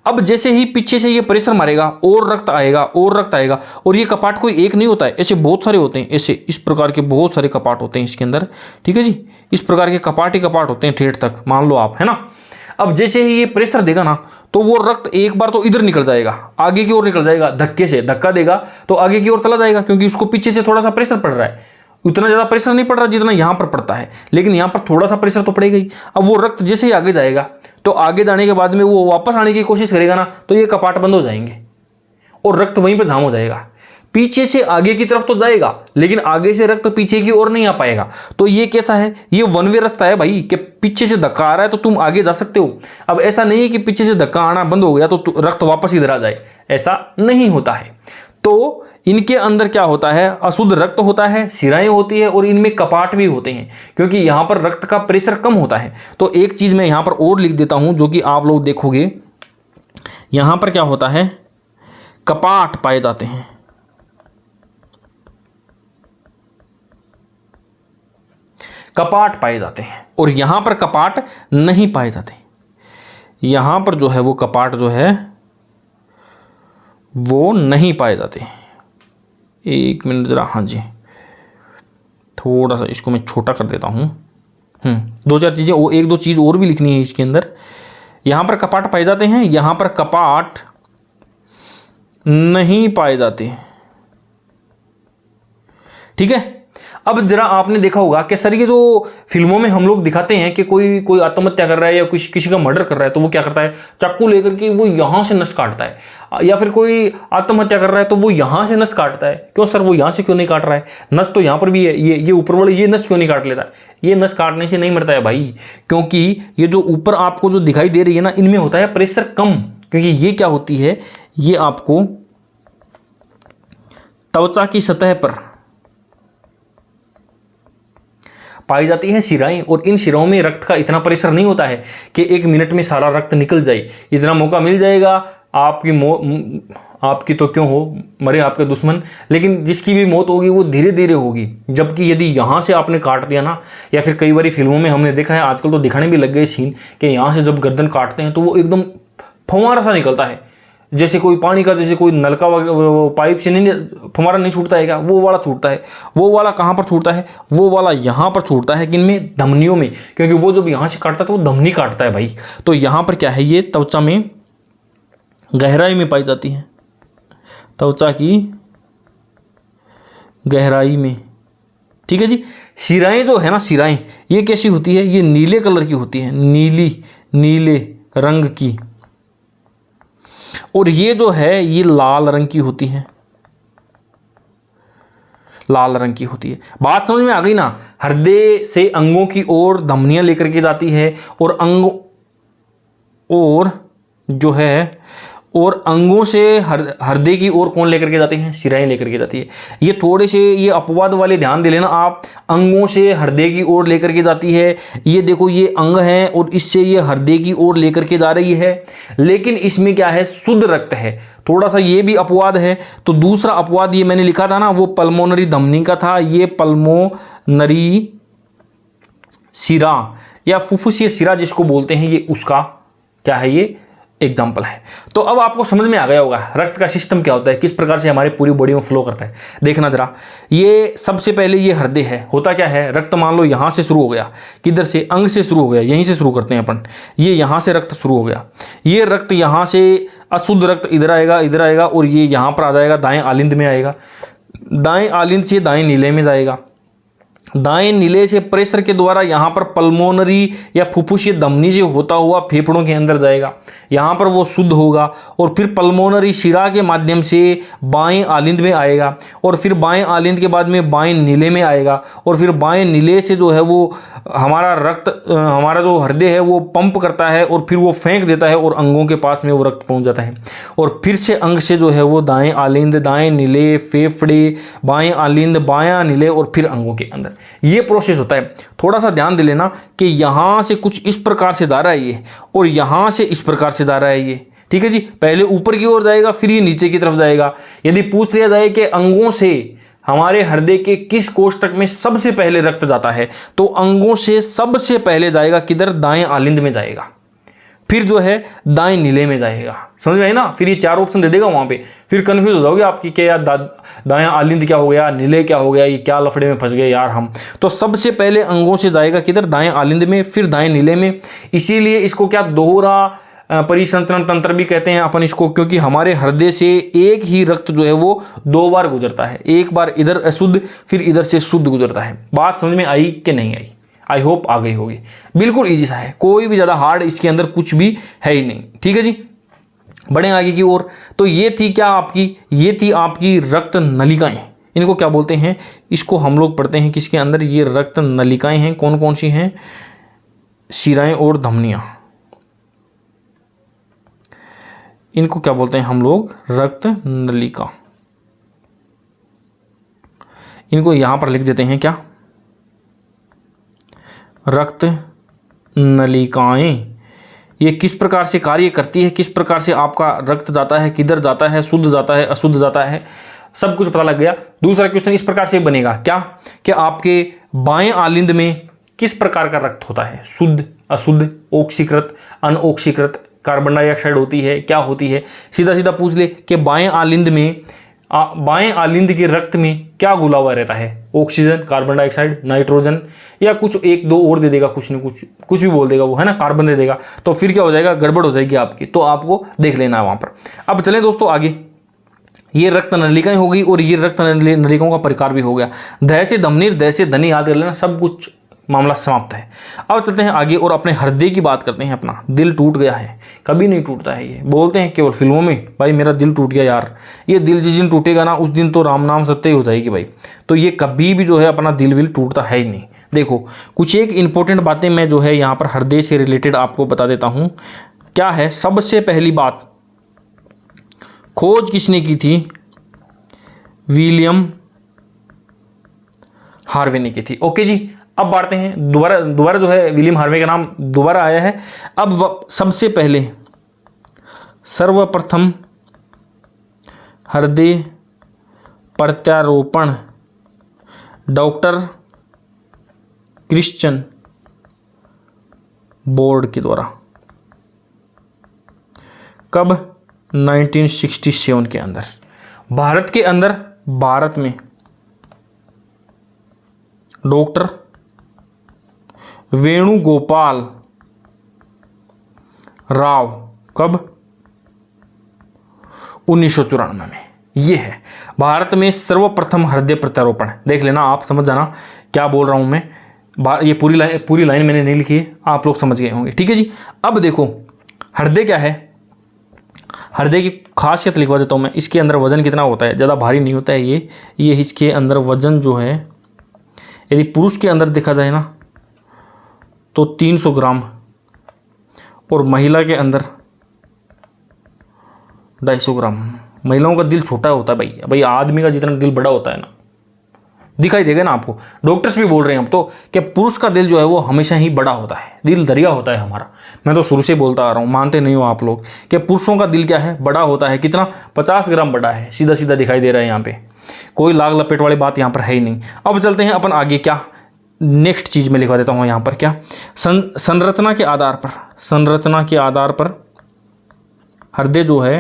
अब जैसे ही पीछे से ये प्रेशर मारेगा और रक्त आएगा और रक्त आएगा। और ये कपाट कोई एक नहीं होता है, ऐसे बहुत सारे होते हैं। ऐसे इस प्रकार के बहुत सारे कपाट होते हैं इसके अंदर, ठीक है जी। इस प्रकार के कपाट ही कपाट होते हैं ठेठ तक, मान लो आप, है ना। अब जैसे ही ये प्रेशर देगा ना, तो वो रक्त एक बार तो इधर निकल जाएगा, आगे की ओर निकल जाएगा। धक्के से धक्का देगा तो आगे की ओर चला जाएगा, क्योंकि उसको पीछे से थोड़ा सा प्रेशर पड़ रहा है। उतना ज़्यादा प्रेशर नहीं पड़ रहा जितना यहाँ पर पड़ता है, लेकिन यहाँ पर थोड़ा सा प्रेशर तो पड़ेगा ही। अब वो रक्त जैसे ही आगे जाएगा तो आगे जाने के बाद में वो वापस आने की कोशिश करेगा ना, तो ये कपाट बंद हो जाएंगे और रक्त वहीं पर जाम हो जाएगा। पीछे से आगे की तरफ तो जाएगा, लेकिन आगे से रक्त पीछे की ओर नहीं आ पाएगा। तो ये कैसा है, ये वन वे रास्ता है भाई, कि पीछे से धक्का आ रहा है तो तुम आगे जा सकते हो। अब ऐसा नहीं है कि पीछे से धक्का आना बंद हो गया तो रक्त वापस इधर आ जाए, ऐसा नहीं होता है। तो इनके अंदर क्या होता है, अशुद्ध रक्त होता है, शिराएं होती है और इनमें कपाट भी होते हैं, क्योंकि यहाँ पर रक्त का प्रेशर कम होता है। तो एक चीज मैं यहाँ पर और लिख देता हूं जो कि आप लोग देखोगे, यहां पर क्या होता है, कपाट पाए जाते हैं। कपाट पाए जाते हैं और यहां पर कपाट नहीं पाए जाते। यहां पर जो है वो कपाट जो है वो नहीं पाए जाते। एक मिनट जरा, हाँ जी, थोड़ा सा इसको मैं छोटा कर देता हूं। दो चार चीजें, एक दो चीज और भी लिखनी है इसके अंदर। यहां पर कपाट पाए जाते हैं, यहां पर कपाट नहीं पाए जाते। ठीक है। अब जरा आपने देखा होगा कि सर ये जो फिल्मों में हम लोग दिखाते हैं कि कोई आत्महत्या कर रहा है या किसी का मर्डर कर रहा है, तो वो क्या करता है, चाकू लेकर के वो यहां से नस काटता है, या फिर कोई आत्महत्या कर रहा है तो वो यहां से नस काटता है। क्यों सर, वो यहां से क्यों नहीं काट रहा है, नस तो यहां पर भी है, ये ऊपर वाले ये नस क्यों नहीं काट लेता है? ये नस काटने से नहीं मरता है भाई, क्योंकि ये जो ऊपर आपको जो दिखाई दे रही है ना, इनमें होता है प्रेशर कम। क्योंकि ये क्या होती है, ये आपको त्वचा की सतह पर पाई जाती है शिराएं, और इन शिराओं में रक्त का इतना प्रेशर नहीं होता है कि 1 मिनट में सारा रक्त निकल जाए। इतना मौका मिल जाएगा आपकी तो क्यों हो, मरे आपके दुश्मन, लेकिन जिसकी भी मौत होगी वो धीरे धीरे होगी। जबकि यदि यहाँ से आपने काट दिया ना, या फिर कई बार फिल्मों में हमने देखा है, आजकल तो दिखाने भी लग गए सीन, कि यहाँ से जब गर्दन काटते हैं तो वो एकदम फंवारा सा निकलता है, जैसे कोई पानी का, जैसे कोई नलका पाइप से नहीं फुमारा नहीं छूटता है क्या, वो वाला छूटता है। वो वाला कहाँ पर छूटता है, वो वाला यहाँ पर छूटता है, किनमें, धमनियों में, क्योंकि वो जब यहाँ से काटता है तो वो धमनी काटता है भाई। तो यहाँ पर क्या है, ये त्वचा में गहराई में पाई जाती है, त्वचा की गहराई में। ठीक है जी। शिराएं जो है ना, शिराएं ये कैसी होती है, ये नीले कलर की होती है, नीले रंग की, और ये जो है ये लाल रंग की होती है, लाल रंग की होती है। बात समझ में आ गई ना। हृदय से अंगों की ओर धमनियां लेकर के जाती है, और अंगों से हृदय की ओर कौन लेकर के जाते हैं, शिराएं लेकर के जाती है। ये थोड़े से ये अपवाद वाले ध्यान दे लेना आप, अंगों से हृदय की ओर लेकर के जाती है। ये देखो ये अंग है और इससे ये हृदय की ओर लेकर के जा रही है, लेकिन इसमें क्या है, शुद्ध रक्त है। थोड़ा सा ये भी अपवाद है। तो दूसरा अपवाद ये मैंने लिखा था ना, वो पल्मोनरी धमनी का था। ये पल्मोनरी शिरा या फुफ्फुसीय शिरा जिसको बोलते हैं, ये उसका क्या है, ये एग्जाम्पल है। तो अब आपको समझ में आ गया होगा रक्त का सिस्टम क्या होता है, किस प्रकार से हमारी पूरी बॉडी में फ्लो करता है। देखना जरा, ये सबसे पहले ये हृदय है। होता क्या है, रक्त मान लो यहाँ से शुरू हो गया, किधर से, अंग से शुरू हो गया, यहीं से शुरू करते हैं अपन। ये यहाँ से रक्त शुरू हो गया, ये रक्त यहाँ से अशुद्ध रक्त इधर आएगा और ये यहाँ पर आ जाएगा, दाएं आलिंद में आएगा, दाएं आलिंद से दाएं नीले में जाएगा, दाएं नीले से प्रेशर के द्वारा यहाँ पर पल्मोनरी या फुफ्फुसीय धमनी से होता हुआ फेफड़ों के अंदर जाएगा, यहाँ पर वो शुद्ध होगा, और फिर पल्मोनरी शिरा के माध्यम से बाएं आलिंद में आएगा, और फिर बाएं आलिंद के बाद में बाएं नीले में आएगा, और फिर बाएं नीले से जो है वो हमारा रक्त, हमारा जो हृदय है वो पंप करता है, और फिर वो फेंक देता है और अंगों के पास में वो रक्त पहुँच जाता है। और फिर से अंग से जो है वो दाएँ आलिंद, दाएँ नीले, फेफड़े, बाएँ आलिंद, बायाँ नीले, और फिर अंगों के अंदर ये प्रोसेस होता है। थोड़ा सा ध्यान दे लेना कि यहाँ से कुछ इस प्रकार से जा रहा है ये, और यहाँ से इस प्रकार से जा रहा है ये। ठीक है जी। पहले ऊपर की ओर जाएगा, फिर ये नीचे की तरफ जाएगा। यदि पूछ लिया जाए कि अंगों से हमारे हृदय के किस कोष्ठक में सबसे पहले रक्त जाता है, तो अंगों से सबसे पहले जाएगा किधर, दाएं आलिंद में जाएगा, फिर जो है दाएं नीले में जाएगा। समझ में आई ना। फिर ये 4 ऑप्शन दे देगा वहां पे, फिर कंफ्यूज हो जाओगे आपकी कि यार दाएं आलिंद क्या हो गया, नीले क्या हो गया, ये क्या लफड़े में फंस गए यार हम। तो सबसे पहले अंगों से जाएगा किधर, दाएं आलिंद में, फिर दाएं नीले में। इसीलिए इसको क्या दोहरा परिसंचरण तंत्र भी कहते हैं अपन इसको, क्योंकि हमारे हृदय से एक ही रक्त जो है वो 2 बार गुजरता है, एक बार इधर अशुद्ध फिर इधर से शुद्ध गुजरता है। बात समझ में आई कि नहीं आई? आई होप आ गई होगी। बिल्कुल ईजी सा है, कोई भी ज़्यादा हार्ड इसके अंदर कुछ भी है ही नहीं। ठीक है जी, बढ़े आगे की ओर। तो ये थी क्या आपकी, ये थी आपकी रक्त नलिकाएं। इनको क्या बोलते हैं? इसको हम लोग पढ़ते हैं किसके अंदर? ये रक्त नलिकाएं हैं। कौन कौन सी हैं? शिराएं और धमनियां। इनको क्या बोलते हैं हम लोग? रक्त नलिका। इनको यहां पर लिख देते हैं क्या? रक्त नलिकाएं। ये किस प्रकार से कार्य करती है, किस प्रकार से आपका रक्त जाता है, किधर जाता है, शुद्ध जाता है, अशुद्ध जाता है, सब कुछ पता लग गया। दूसरा क्वेश्चन इस प्रकार से बनेगा क्या, कि आपके बाएं आलिंद में किस प्रकार का रक्त होता है? शुद्ध, अशुद्ध, ऑक्सीकृत, अनऑक्सीकृत, कार्बन डाइऑक्साइड होती है, क्या होती है? सीधा सीधा पूछ ले कि बाएं आलिंद में, बाएं आलिंद के रक्त में क्या घुला हुआ रहता है? ऑक्सीजन, कार्बन डाइऑक्साइड, नाइट्रोजन, या कुछ एक दो और दे देगा, कुछ न कुछ भी बोल देगा वो, है ना, कार्बन दे देगा। तो फिर क्या हो जाएगा? गड़बड़ हो जाएगी आपकी। तो आपको देख लेना है वहां पर। अब चलें दोस्तों आगे। ये रक्त नलिकाएं हो गई और ये रक्त नलिकाओं का प्रकार भी हो गया। दह से धमनी, दह से धनी, याद कर लेना, सब कुछ मामला समाप्त है। अब चलते हैं आगे और अपने हृदय की बात करते हैं। अपना दिल टूट गया है, कभी नहीं टूटता है। ये बोलते हैं केवल फिल्मों में, भाई मेरा दिल टूट गया यार। ये दिल जिस दिन टूटेगा ना, उस दिन तो राम नाम सत्य ही हो जाएगी भाई। तो ये कभी भी जो है अपना दिल विल टूटता है ही नहीं। देखो कुछ एक इंपॉर्टेंट बातें मैं जो है यहाँ पर हृदय से रिलेटेड आपको बता देता हूँ। क्या है? सबसे पहली बात, खोज किसने की थी? विलियम हार्वे ने की थी। ओके जी, अब बढ़ते हैं। दोबारा जो है विलियम हार्वे का नाम दोबारा आया है। अब सबसे पहले सर्वप्रथम हृदय प्रत्यारोपण डॉक्टर क्रिश्चियन बोर्ड के द्वारा कब? 1967 के अंदर। भारत के अंदर, भारत में डॉक्टर वेणुगोपाल राव, कब? 1994 में। ये है भारत में सर्वप्रथम हृदय प्रत्यारोपण। देख लेना, आप समझ जाना क्या बोल रहा हूं मैं। ये पूरी लाइन मैंने नहीं लिखी है, आप लोग समझ गए होंगे। ठीक है जी। अब देखो हृदय क्या है, हृदय की खासियत लिखवा देता हूं मैं। इसके अंदर वजन कितना होता है? ज़्यादा भारी नहीं होता है ये इसके अंदर वजन जो है, यदि पुरुष के अंदर देखा जाए ना तो 300 ग्राम, और महिला के अंदर 250 ग्राम। महिलाओं का दिल छोटा होता है भाई आदमी का जितना दिल बड़ा होता है ना, दिखाई देगा ना आपको। डॉक्टर्स भी बोल रहे हैं अब तो कि पुरुष का दिल जो है वो हमेशा ही बड़ा होता है, दिल दरिया होता है हमारा। मैं तो शुरू से बोलता आ रहा हूँ, मानते नहीं हो आप लोग, कि पुरुषों का दिल क्या है? बड़ा होता है। कितना? 50 ग्राम बड़ा है। सीधा सीधा दिखाई दे रहा है यहाँ पे, कोई लाग लपेट वाली बात यहाँ पर है ही नहीं। अब चलते हैं अपन आगे। क्या नेक्स्ट चीज में लिखवा देता हूँ यहाँ पर, क्या संरचना के आधार पर, संरचना के आधार पर हृदय जो है,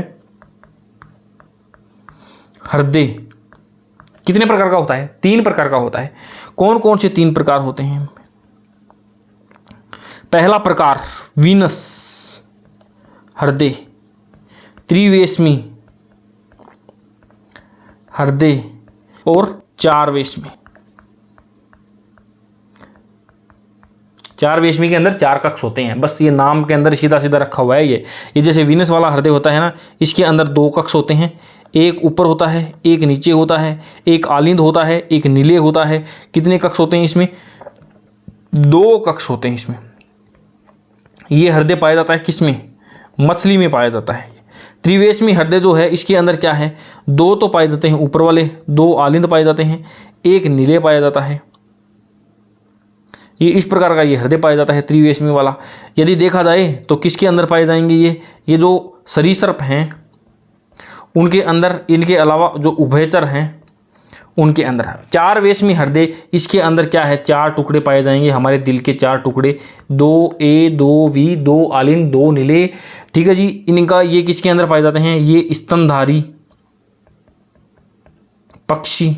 हृदय कितने प्रकार का होता है? 3 प्रकार का होता है। कौन कौन से 3 प्रकार होते हैं? पहला प्रकार वीनस हृदय, त्रिवेशमी हृदय और 4 वेशमी। 4 वेशमी के अंदर 4 कक्ष होते हैं, बस ये नाम के अंदर सीधा सीधा रखा हुआ है। ये जैसे वीनस वाला हृदय होता है ना, इसके अंदर 2 कक्ष होते हैं, एक ऊपर होता है, एक नीचे होता है, एक आलिंद होता है, एक नीले होता है। कितने कक्ष होते हैं इसमें? 2 कक्ष होते हैं इसमें। ये हृदय पाया जाता है किसमें? मछली में पाया जाता है। त्रिवेशमी हृदय जो है, इसके अंदर क्या है? 2 तो पाए जाते हैं ऊपर वाले, 2 आलिंद पाए जाते हैं, एक नीले पाया जाता है। ये इस प्रकार का ये हृदय पाया जाता है त्रिवेशमी वाला। यदि देखा जाए तो किसके अंदर पाए जाएंगे? ये जो सरीसृप हैं उनके अंदर, इनके अलावा जो उभयचर हैं उनके अंदर। 4 वेशमी हृदय, इसके अंदर क्या है? 4 टुकड़े पाए जाएंगे, हमारे दिल के 4 टुकड़े, 2A 2V 2 आलिंद 2 नीले। ठीक है जी। इनका ये किसके अंदर पाए जाते हैं? ये स्तनधारी पक्षी,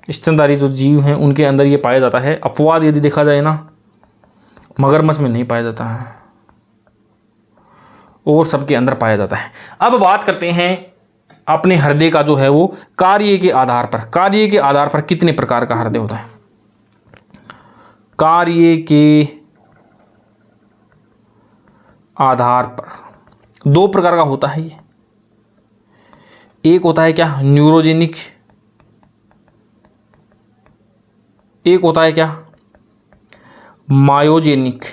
स्तनधारी जो जीव हैं उनके अंदर ये पाया जाता है। अपवाद यदि देखा जाए ना, मगरमच्छ में नहीं पाया जाता है। और सबके अंदर पाया जाता है। अब बात करते हैं अपने हृदय का जो है वो कार्य के आधार पर। कार्य के आधार पर कितने प्रकार का हृदय होता है? कार्य के आधार पर 2 प्रकार का होता है ये। एक होता है क्या? न्यूरोजेनिक। एक होता है क्या? मायोजेनिक।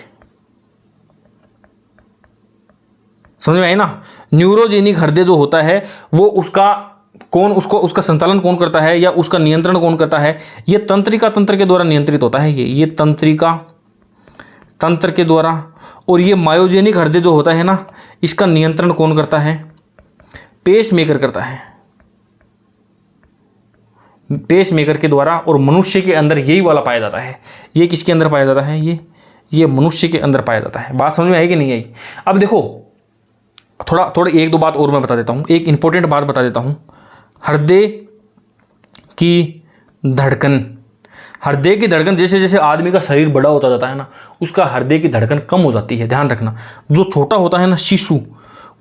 समझ में आई ना? न्यूरोजेनिक हृदय जो होता है वो उसका संचालन कौन करता है या उसका नियंत्रण कौन करता है? ये तंत्रिका तंत्र के द्वारा नियंत्रित होता है। ये तंत्रिका तंत्र के द्वारा। और ये मायोजेनिक हृदय जो होता है ना, इसका नियंत्रण कौन करता है? पेसमेकर करता है, पेसमेकर के द्वारा। और मनुष्य के अंदर यही वाला पाया जाता है। ये किसके अंदर पाया जाता है? ये मनुष्य के अंदर पाया जाता है। बात समझ में आई कि नहीं आई? अब देखो थोड़ा 1-2 बात और मैं बता देता हूँ। एक इंपॉर्टेंट बात बता देता हूँ। हृदय की धड़कन, हृदय की धड़कन जैसे जैसे आदमी का शरीर बड़ा होता जाता है ना, उसका हृदय की धड़कन कम हो जाती है। ध्यान रखना, जो छोटा होता है ना शिशु,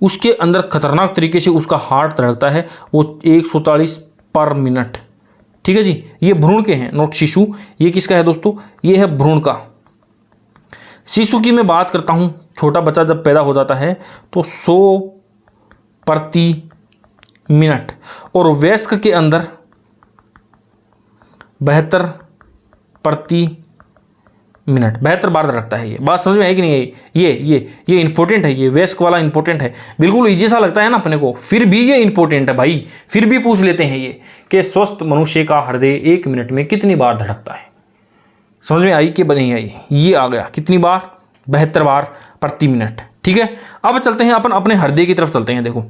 उसके अंदर खतरनाक तरीके से उसका हार्ट धड़कता है, वो 140 पर मिनट। ठीक है जी, ये भ्रूण के हैं, नॉट शिशु। ये किसका है दोस्तों? ये है भ्रूण का। शिशु की मैं बात करता हूँ, छोटा बच्चा जब पैदा हो जाता है तो 100 प्रति मिनट। और वयस्क के अंदर 72 प्रति मिनट, 72 बार रखता है। ये बात समझ में आई कि नहीं आई? ये इंपॉर्टेंट है। ये वयस्क वाला इंपॉर्टेंट है। बिल्कुल इजी सा लगता है ना अपने को, फिर भी ये इंपॉर्टेंट है भाई। फिर भी पूछ लेते हैं ये कि स्वस्थ मनुष्य का हृदय 1 मिनट में कितनी बार धड़कता है? समझ में आई कि नहीं आई? ये आ गया कितनी बार? 72 बार प्रति मिनट। ठीक है, अब चलते हैं अपन अपने हृदय की तरफ चलते हैं। देखो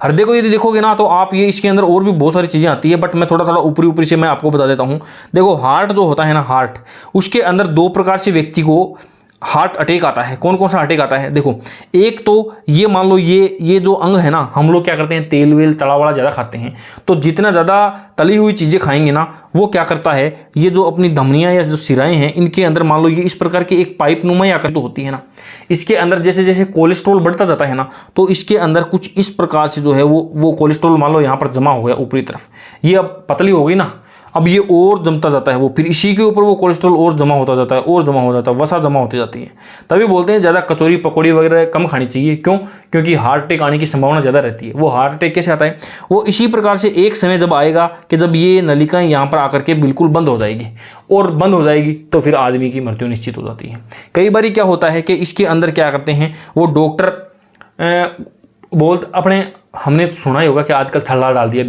हृदय को यदि देखोगे ना तो आप ये इसके अंदर और भी बहुत सारी चीज़ें आती है, बट मैं थोड़ा ऊपरी से मैं आपको बता देता हूँ। देखो हार्ट जो होता है ना, हार्ट, उसके अंदर 2 प्रकार से व्यक्ति को हार्ट अटैक आता है। कौन कौन सा अटैक आता है? देखो एक तो ये मान लो ये जो अंग है ना, हम लोग क्या करते हैं, तेल वेल तला वाला ज़्यादा खाते हैं। तो जितना ज़्यादा तली हुई चीज़ें खाएंगे ना, वो क्या करता है, ये जो अपनी धमनियाँ या जो सिराएं हैं, इनके अंदर मान लो ये इस प्रकार की एक पाइप नुमा आकृति तो होती है ना, इसके अंदर जैसे जैसे कोलेस्ट्रॉल बढ़ता जाता है ना, तो इसके अंदर कुछ इस प्रकार से जो है वो कोलेस्ट्रॉल मान लो यहाँ पर जमा हो गया ऊपरी तरफ, ये अब पतली हो गई ना, अब ये और जमता जाता है, वो फिर इसी के ऊपर वो कोलेस्ट्रॉल और जमा होता जाता है, और जमा हो जाता है, वसा जमा होती जाती है। तभी बोलते हैं ज़्यादा कचौरी पकौड़ी वगैरह कम खानी चाहिए। क्यों? क्योंकि हार्ट अटैक आने की संभावना ज़्यादा रहती है। वो हार्ट अटैक कैसे आता है? वो इसी प्रकार से एक समय जब आएगा कि जब ये नलिकाएं यहाँ पर आकर के बिल्कुल बंद हो जाएगी, और बंद हो जाएगी तो फिर आदमी की मृत्यु निश्चित हो जाती है। कई बार क्या होता है कि इसके अंदर क्या करते हैं वो डॉक्टर अपने, हमने सुना ही होगा कि आजकल छल्ला डाल दिया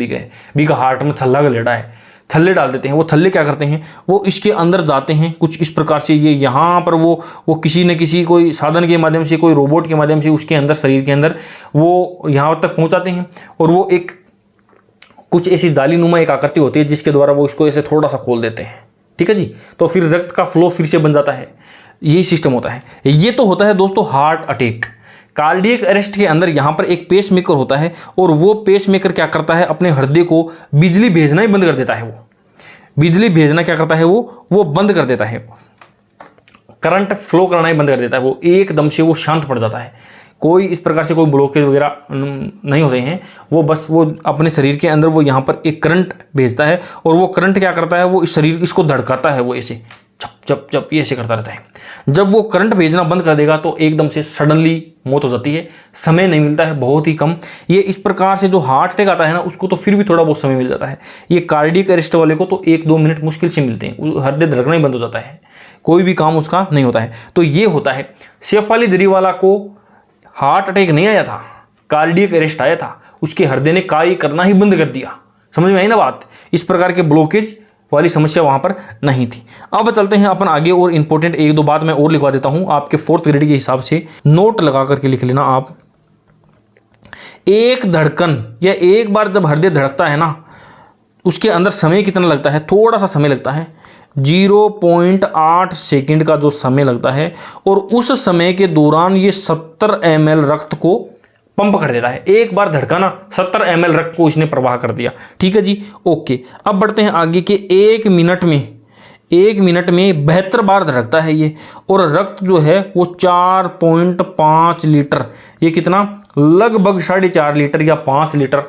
भी का हार्ट में छल्ला का लेड़ा है, थल्ले डाल देते हैं। वो थल्ले क्या करते हैं, वो इसके अंदर जाते हैं कुछ इस प्रकार से, ये यहाँ पर वो किसी न किसी कोई साधन के माध्यम से, कोई रोबोट के माध्यम से उसके अंदर, शरीर के अंदर वो यहाँ तक पहुँचाते हैं, और वो एक कुछ ऐसी जालीनुमा एक आकृति होती है जिसके द्वारा वो इसको ऐसे थोड़ा सा खोल देते हैं। ठीक है जी, तो फिर रक्त का फ्लो फिर से बन जाता है। यही सिस्टम होता है। ये तो होता है दोस्तों हार्ट अटैक। कार्डियक अरेस्ट के अंदर यहाँ पर एक पेसमेकर होता है, और वो पेसमेकर क्या करता है, अपने हृदय को बिजली भेजना ही बंद कर देता है। वो बिजली भेजना क्या करता है, वो बंद कर देता है, करंट फ्लो करना ही बंद कर देता है। वो एकदम से वो शांत पड़ जाता है। कोई इस प्रकार से कोई ब्लॉकेज वगैरह नहीं होते हैं। वो बस वो अपने शरीर के अंदर वो यहाँ पर एक करंट भेजता है, और वो करंट क्या करता है, वो इस शरीर इसको धड़काता है, वो ऐसे चप चप चप ये ऐसे करता रहता है। जब वो करंट भेजना बंद कर देगा तो एकदम से सडनली मौत हो जाती है। समय नहीं मिलता है, बहुत ही कम। ये इस प्रकार से जो हार्ट अटैक आता है ना, उसको तो फिर भी थोड़ा बहुत समय मिल जाता है। ये कार्डियक अरेस्ट वाले को तो 1-2 मिनट मुश्किल से मिलते हैं, हृदय धड़कना ही बंद हो जाता है, कोई भी काम उसका नहीं होता है। तो ये होता है। शेफाली जरीवाला को हार्ट अटैक नहीं आया था, कार्डियक अरेस्ट आया था। उसके हृदय ने कार्य करना ही बंद कर दिया। समझ में आई ना बात? इस प्रकार के ब्लॉकेज वाली समस्या वहां पर नहीं थी। अब चलते हैं अपन आगे, और इंपॉर्टेंट 1-2 बात मैं और लिखवा देता हूं आपके 4th ग्रेड के हिसाब से, नोट लगा करके लिख लेना आप। एक धड़कन या एक बार जब हृदय धड़कता है ना, उसके अंदर समय कितना लगता है? थोड़ा सा समय लगता है, 0.8 सेकंड का जो समय लगता है, और उस समय के दौरान ये 70 ml रक्त को पंप कर देता है। एक बार धड़का ना, 70 ml रक्त को इसने प्रवाह कर दिया। ठीक है जी, ओके। अब बढ़ते हैं आगे के 1 मिनट में 1 मिनट में 72 बार धड़कता है ये। और रक्त जो है वो 4.5 लीटर, ये कितना, लगभग 4.5 लीटर या 5 लीटर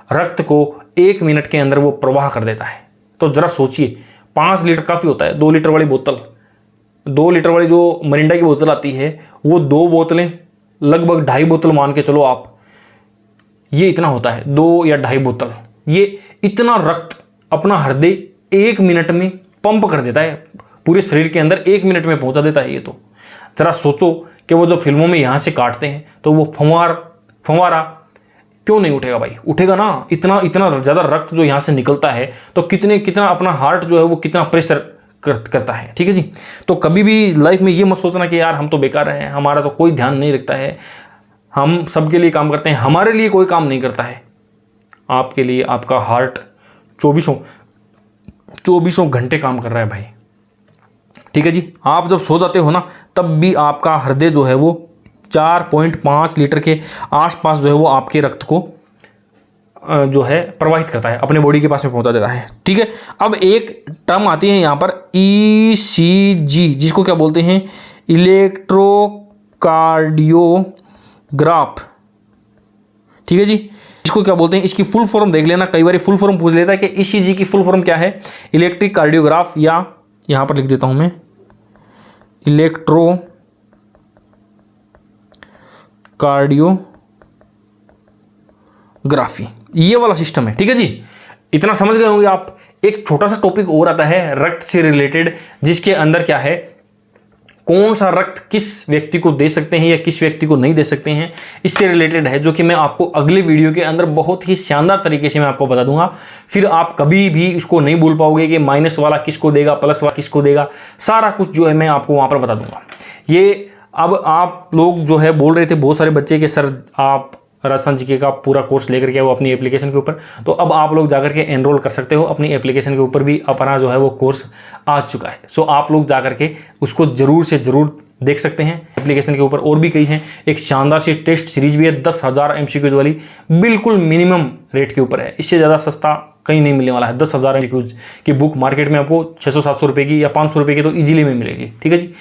रक्त को 1 मिनट के अंदर वो प्रवाह कर देता है। तो ज़रा सोचिए, 5 लीटर काफ़ी होता है। 2 लीटर वाली बोतल, 2 लीटर वाली जो मरिंडा की बोतल आती है, वो 2 बोतलें, लगभग 2.5 बोतल मान के चलो आप, ये इतना होता है, 2 या 2.5 बोतल। ये इतना रक्त अपना हृदय 1 मिनट में पंप कर देता है, पूरे शरीर के अंदर 1 मिनट में पहुंचा देता है। ये तो ज़रा सोचो कि वो जो फिल्मों में यहाँ से काटते हैं तो वो फंवारा क्यों नहीं उठेगा भाई, उठेगा ना। इतना ज़्यादा रक्त जो यहाँ से निकलता है तो कितना अपना हार्ट जो है वो कितना प्रेशर करता है। ठीक है जी। तो कभी भी लाइफ में ये मत सोचना कि यार हम तो बेकार हैं, हमारा तो कोई ध्यान नहीं रखता है, हम सबके लिए काम करते हैं, हमारे लिए कोई काम नहीं करता है। आपके लिए आपका हार्ट 24 घंटे काम कर रहा है भाई। ठीक है जी। आप जब सो जाते हो ना, तब भी आपका हृदय जो है वो 4.5 लीटर के आसपास जो है वो आपके रक्त को जो है प्रवाहित करता है, अपने बॉडी के पास में पहुंचा देता है। ठीक है। अब एक टर्म आती है यहाँ पर ECG, जिसको क्या बोलते हैं, इलेक्ट्रोकार्डियोग्राफ। ठीक है जी। इसको क्या बोलते हैं, इसकी फुल फॉर्म देख लेना, कई बार फुल फॉर्म पूछ लेता है कि ECG की फुल फॉर्म क्या है। इलेक्ट्रिक कार्डियोग्राफ, या यहाँ पर लिख देता हूँ मैं, इलेक्ट्रोकार्डियोग्राफी, ये वाला सिस्टम है। ठीक है जी। इतना समझ गए होंगे आप। एक छोटा सा टॉपिक और आता है रक्त से रिलेटेड, जिसके अंदर क्या है, कौन सा रक्त किस व्यक्ति को दे सकते हैं या किस व्यक्ति को नहीं दे सकते हैं, इससे रिलेटेड है, जो कि मैं आपको अगले वीडियो के अंदर बहुत ही शानदार तरीके से मैं आपको बता दूंगा। फिर आप कभी भी इसको नहीं भूल पाओगे कि माइनस वाला किसको देगा, प्लस वाला किसको देगा, सारा कुछ जो है मैं आपको वहाँ पर बता दूंगा। ये अब आप लोग जो है बोल रहे थे बहुत सारे बच्चे कि सर आप राजस्थान जीके का पूरा कोर्स लेकर के वो अपनी एप्लीकेशन के ऊपर, तो अब आप लोग जाकर के एनरोल कर सकते हो अपनी एप्लीकेशन के ऊपर भी, अपना जो है वो कोर्स आ चुका है। सो आप लोग जाकर के उसको ज़रूर से ज़रूर देख सकते हैं एप्लीकेशन के ऊपर। और भी कई हैं, एक शानदार सी टेस्ट सीरीज भी है 10,000 MCQs वाली, बिल्कुल मिनिमम रेट के ऊपर है, इससे ज़्यादा सस्ता कहीं नहीं मिलने वाला है। 10,000 MCQs की बुक मार्केट में आपको 600-700 रुपये की या 500 रुपये की तो ईजिली में मिलेगी। ठीक है जी।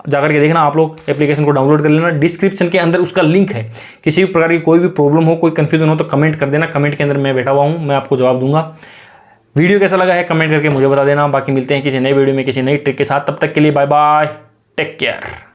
जाकर के देखना, आप लोग एप्लीकेशन को डाउनलोड कर लेना, डिस्क्रिप्शन के अंदर उसका लिंक है। किसी भी प्रकार की कोई भी प्रॉब्लम हो, कोई कंफ्यूजन हो तो कमेंट कर देना, कमेंट के अंदर मैं बैठा हुआ हूँ, मैं आपको जवाब दूंगा। वीडियो कैसा लगा है कमेंट करके मुझे बता देना। बाकी मिलते हैं किसी नए वीडियो में किसी नई ट्रिक के साथ, तब तक के लिए बाय बाय, टेक केयर।